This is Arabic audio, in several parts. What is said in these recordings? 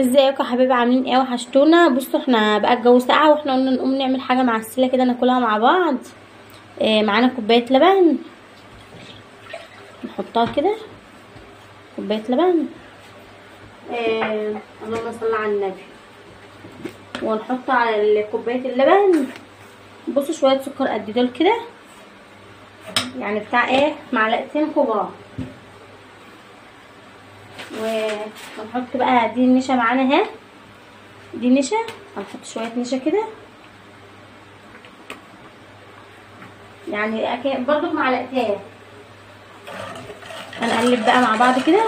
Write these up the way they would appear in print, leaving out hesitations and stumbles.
ازيكم يا حبايبي، عاملين ايه؟ وحشتونا. بصوا احنا بقى الجو ساقع واحنا قلنا نقوم نعمل حاجه معسله كده ناكلها مع بعض. معانا كوبايه لبن، نحطها كده كوبايه لبن. اللهم صل على النبي. ونحط على كوبايه اللبن بصوا شويه سكر قد دول كده، يعني بتاع ايه، معلقتين كبار. ونحط بقى دي النشا معانا اهي، دي نشا، هنحط شويه نشا كده، يعني برضو معلقتين. هنقلب بقى مع بعض كده.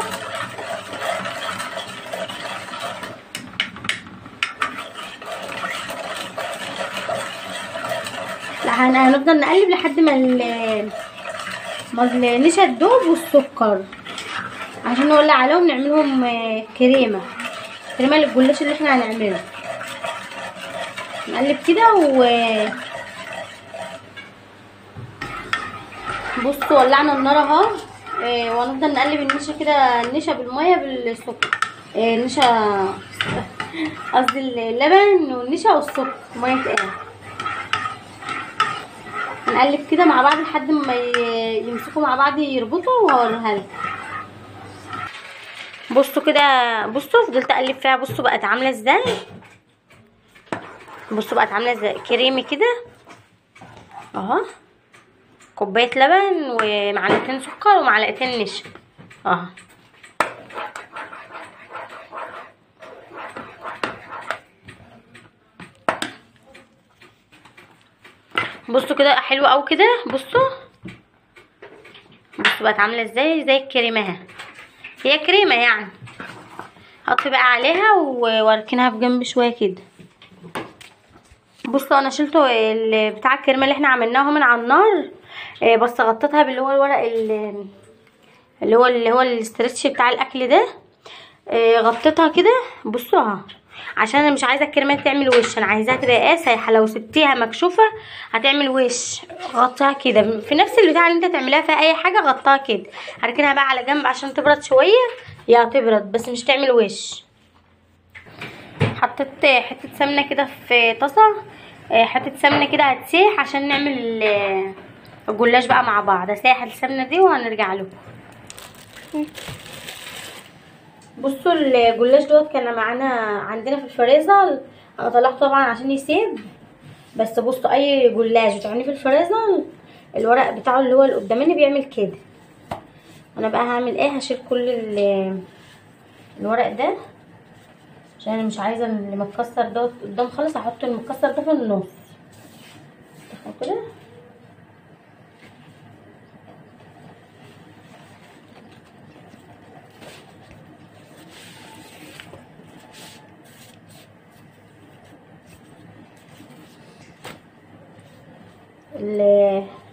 لا هنفضل نقلب لحد ما النشا تدوب والسكر، عشان نولع عليهم نعملهم كريمه للجلاش اللي احنا هنعمله. نقلب كده بصوا ولعنا النار اهو. وهنفضل نقلب النشا كده، النشا بالميه بالسكر، النشا قصدي اللبن والنشا والسكر ميه تقيله. نقلب كده مع بعض لحد ما يمسكوا مع بعض يربطوا، وهوريها لكم. بصوا كده، بصوا فضلت اقلب فيها. بصوا بقت عامله ازاي، بصوا بقت عامله ازاي كريمي كده اهو. كوبايه لبن ومعلقتين سكر ومعلقتين نشا اهو. بصوا كده حلوه قوي كده. بصوا بقت عامله ازاي، زي الكريمه اهي، هي كريمه يعني. هحط بقى عليها واركنها في جنب شويه كده. بصوا انا شلته بتاع الكريمه اللي احنا عملناه من على النار، بس غطيتها باللي هو الورق اللي هو الاسترتش بتاع الاكل ده. غطيتها كده. بصوا اهو، عشان انا مش عايزه الكريمه تعمل وش، انا عايزاها تبقى سايحه. لو سبتيها مكشوفه هتعمل وش. غطيها كده في نفس البتاع اللي انت تعملها فيها اي حاجه، غطيها كده. هركنها بقى على جنب عشان تبرد شويه، يا تبرد بس مش تعمل وش. حطيت حته سمنه كده في طاسه، حته سمنه كده هتسيح عشان نعمل الجلاش بقى مع بعض. اسيح السمنه دي وهنرجع له. بصوا الجلاش دوت كان معانا عندنا في الفريزر، انا طلعته طبعا عشان يسيب. بس بصوا اي جلاش بتعمليه في الفريزر الورق بتاعه اللي هو اللي قدامنا بيعمل كده. انا بقى هعمل ايه، هشيل كل الورق ده عشان انا مش عايزه اللي متكسر دوت قدام خالص. هحط المتكسر ده في النص كده.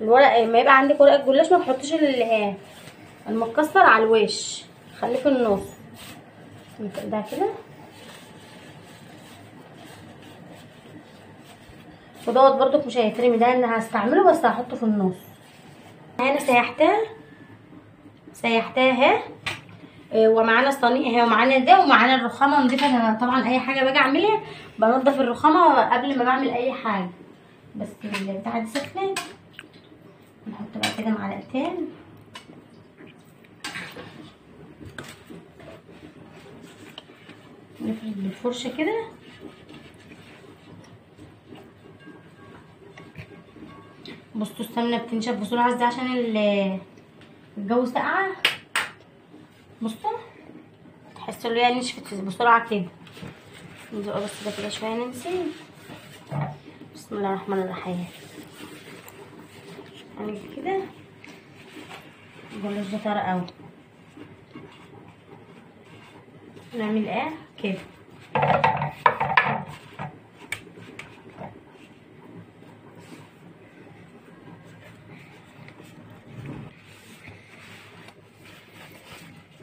الورق ما يبقى عندك ورق الجلاش ما تحطيش المتكسر على الوش، خليه في النص ده كده. ودوت برضك مش هيترمي، ده انا هستعمله بس هحطه في النص. انا سيحتها اهي. ومعانا الصينيه اهي، ومعانا ده، ومعانا الرخامه نضيفها. انا طبعا اي حاجه باجي اعملها بنضف الرخامه قبل ما بعمل اي حاجه. بس البتاعه دي سخنه. نحط بقى كده معلقتين. نفرد بالفرشه كده. بصوا السمنه بتنشف بسرعه ازاي عشان الجو ساقعه. بصوا تحسوا ان هي نشفت بسرعه كده. ندوق بس ده كده شويه ننسي. بسم الله الرحمن الرحيم. هنجي كده الجلاش ده طرى قوي. نعمل ايه كده.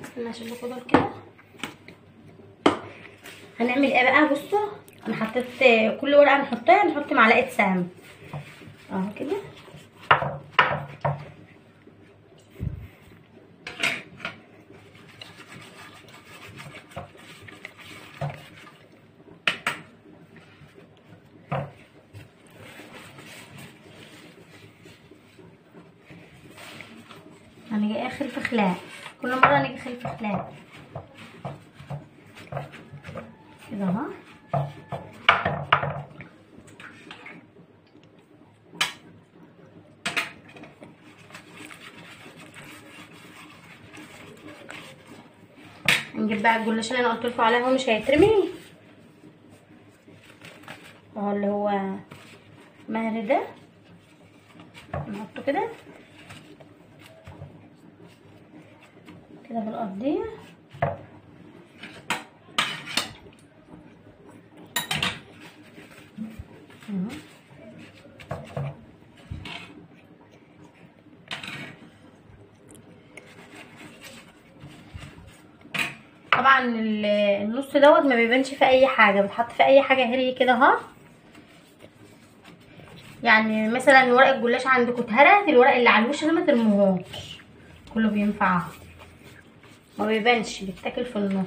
استنى اشيل لكم دول كده. هنعمل ايه بقى. بصوا انا حطيت كل ورقه نحط معلقه سمن اهو كده. هنيجي ايه خلف خلاف، كل مره هنيجي خلف خلاف كده اهو. نجيب بقى الجلاش اللي انا قلت لكم عليه، هو مش هيترمي اهو، اللي هو مهري ده، نحطه كده كده بالارضيه طبعا. النص دوت ما بيبانش في اي حاجه، بتحط في اي حاجه هري كده اهو. يعني مثلا ورق الجلاش عندكم اتهرت، الورق اللي على الوش ده ما ترموهوش، كله بينفع، ما بيبانش، بيتاكل في النص.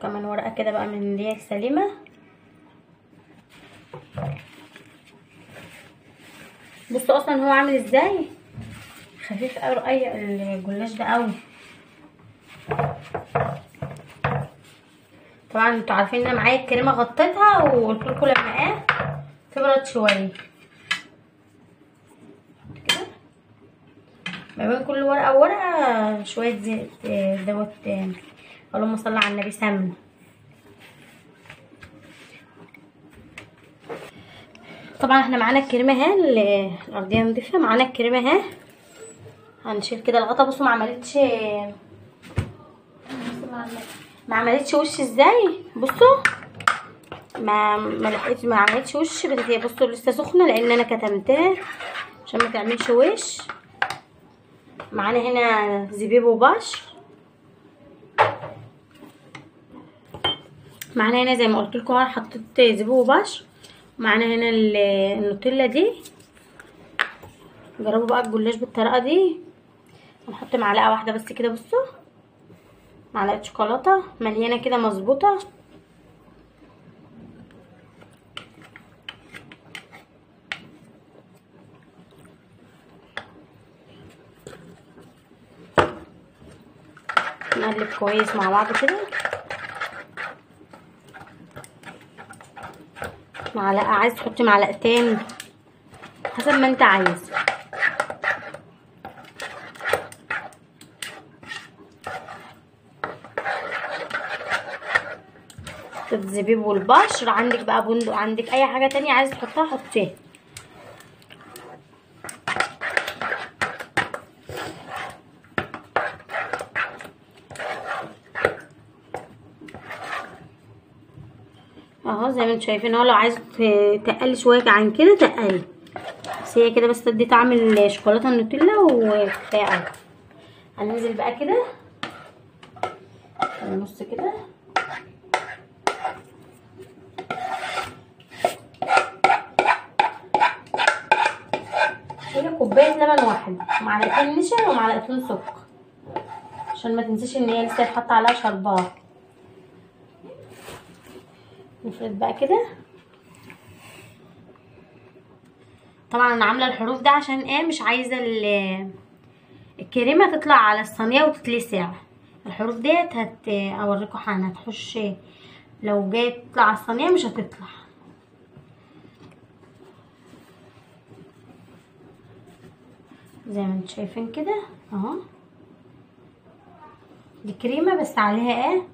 كمان ورقه كده بقى من اللي هي السليمه. بصوا اصلا هو عامل ازاي، خفيف قوي رقيق الجلاش ده قوي. طبعا انتوا عارفين ان معايا الكريمه غطيتها وقلت لكم لما ايه تبرد شويه كده، ما بين كل ورقه وورقه شويه زيت دوت، اللهم صل على النبي، سمنه. طبعا احنا معانا الكريمه اهي، الارضيه نضيفها، معانا الكريمه اهي. هنشيل كده الغطا. بصوا ما عملتش وش ازاي، بصوا ما عملتش وش، بس هي بصوا لسه سخنه لان انا كتمتها عشان ما تعملش وش. معانا هنا زبيب وبشر، معانا هنا زي ما قلت لكم حطيت زبيب وبشر. معانا هنا النوتيلا دي. جربوا بقى الجلاش بالطريقه دي. هنحط معلقه واحده بس كده، بصوا معلقه شوكولاته مليانه كده مظبوطه. نقلب كويس مع بعض كده. معلقه، عايز تحطي معلقتين حسب ما انت عايز. الزبيب والبشر، عندك بقى بندق، عندك اي حاجه تانية عايز تحطها حطيها. اهو زي ما انتم شايفين اهو. لو عايز تقلي شويه عن كده تقلي، بس هي كده بس تدي طعم الشوكولاته النوتيلا وكفايه قوي. هننزل بقى كده النص كده، هي كوبايه لبن واحد، معلقتين نشا ومعلقتين سكر، عشان ما تنسيش ان هي لسه هتحط عليها شربات. نفرد بقى كده. طبعا انا عامله الحروف ده عشان ايه، مش عايزه الكريمه تطلع على الصينيه وتتلسع. الحروف ديت اوريكم حالا هتخش، لو جايه تطلع على الصينيه مش هتطلع. زي ما انتم شايفين كده اهو. دي كريمه بس عليها ايه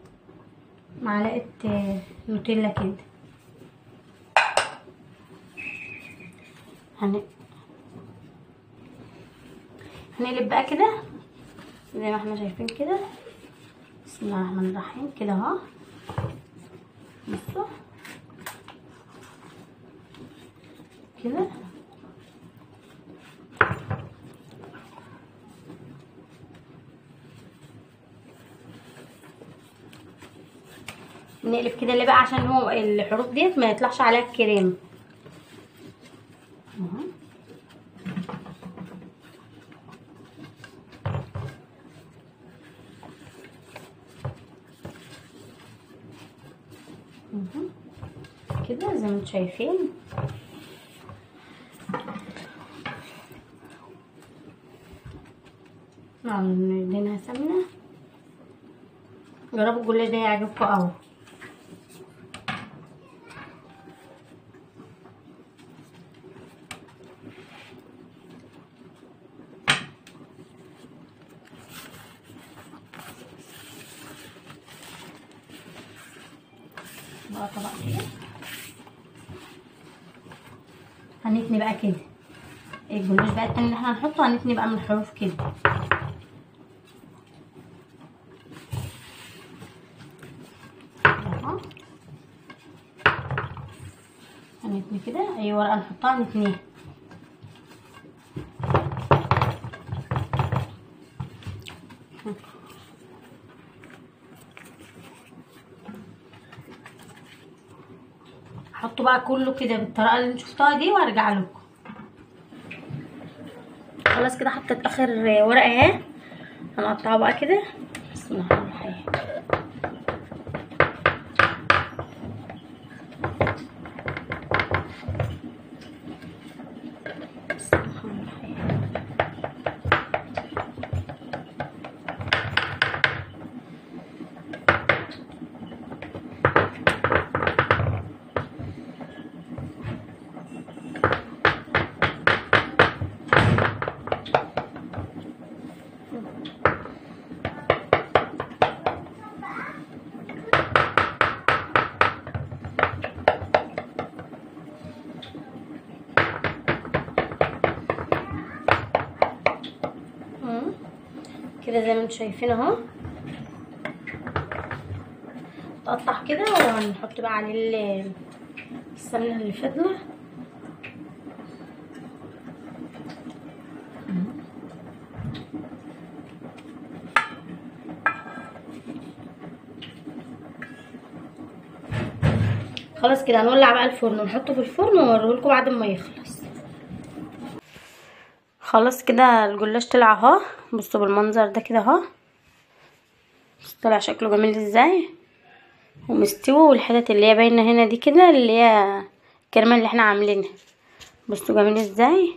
معلقه نوتيلا كده. هنقلب بقى كده زي ما احنا شايفين كده. بسم الله الرحمن الرحيم كده اهو. بصوا كده نقلب كده ليه بقى، عشان هو الحروف ديت ما يطلعش عليها الكريم اهو. كده زي ما انتم شايفين. ندهنها سمنه. جربوا الجلاش ده هيعجبكم قوي. بقى طبق كده هنتني بقى كده الجلاش بقى التاني اللي احنا هنحطه، هنتني بقى من الحروف كده. هنتني كده اي ورقه نحطها نتنيها. هحطه بقى كله كده بالطريقه اللي انتوا شفتوها دي وارجع لكم. خلاص كده حطيت اخر ورقه اهي، هنقطعها بقى كده. بسم الله الرحمن الرحيم. كده زي ما انتم شايفين اهو، تقطع كده وهنحط بقى عليه السمنه اللي فاضله. خلاص كده هنولع بقى الفرن ونحطه في الفرن واوريهولكم بعد ما يخلص. خلاص كده الجلاش طلع اهو، بصوا بالمنظر ده كده اهو، طلع شكله جميل ازاي ومستوي، والحتت اللي هي باينه هنا دي كده اللي هي الكريمه اللي احنا عاملينها، بصوا جميل ازاي.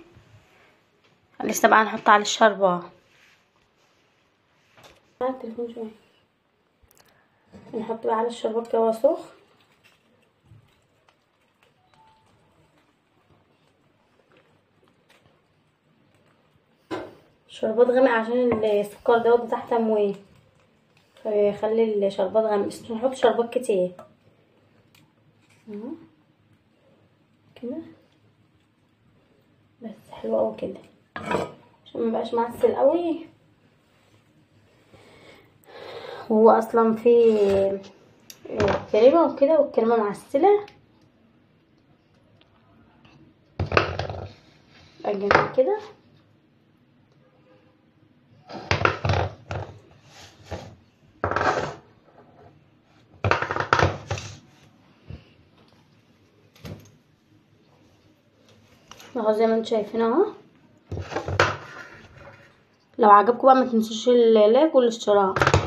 لسه بقى هنحط عليه الشربات. نحط بقى على الشربات كده وهو سخن. شربات غامق عشان السكر دوت تحت امويه، فيخلي الشربات غامق، بس نحط شربات كتير اهو كده بس. حلو قوي كده عشان مبقاش معسل قوي، هو اصلا فيه كريمه وكده والكريمه معسله. اجمع كده اهو زي ما انتم شايفين اهو. لو عجبكم بقى ما تنسوش اللايك والاشتراك.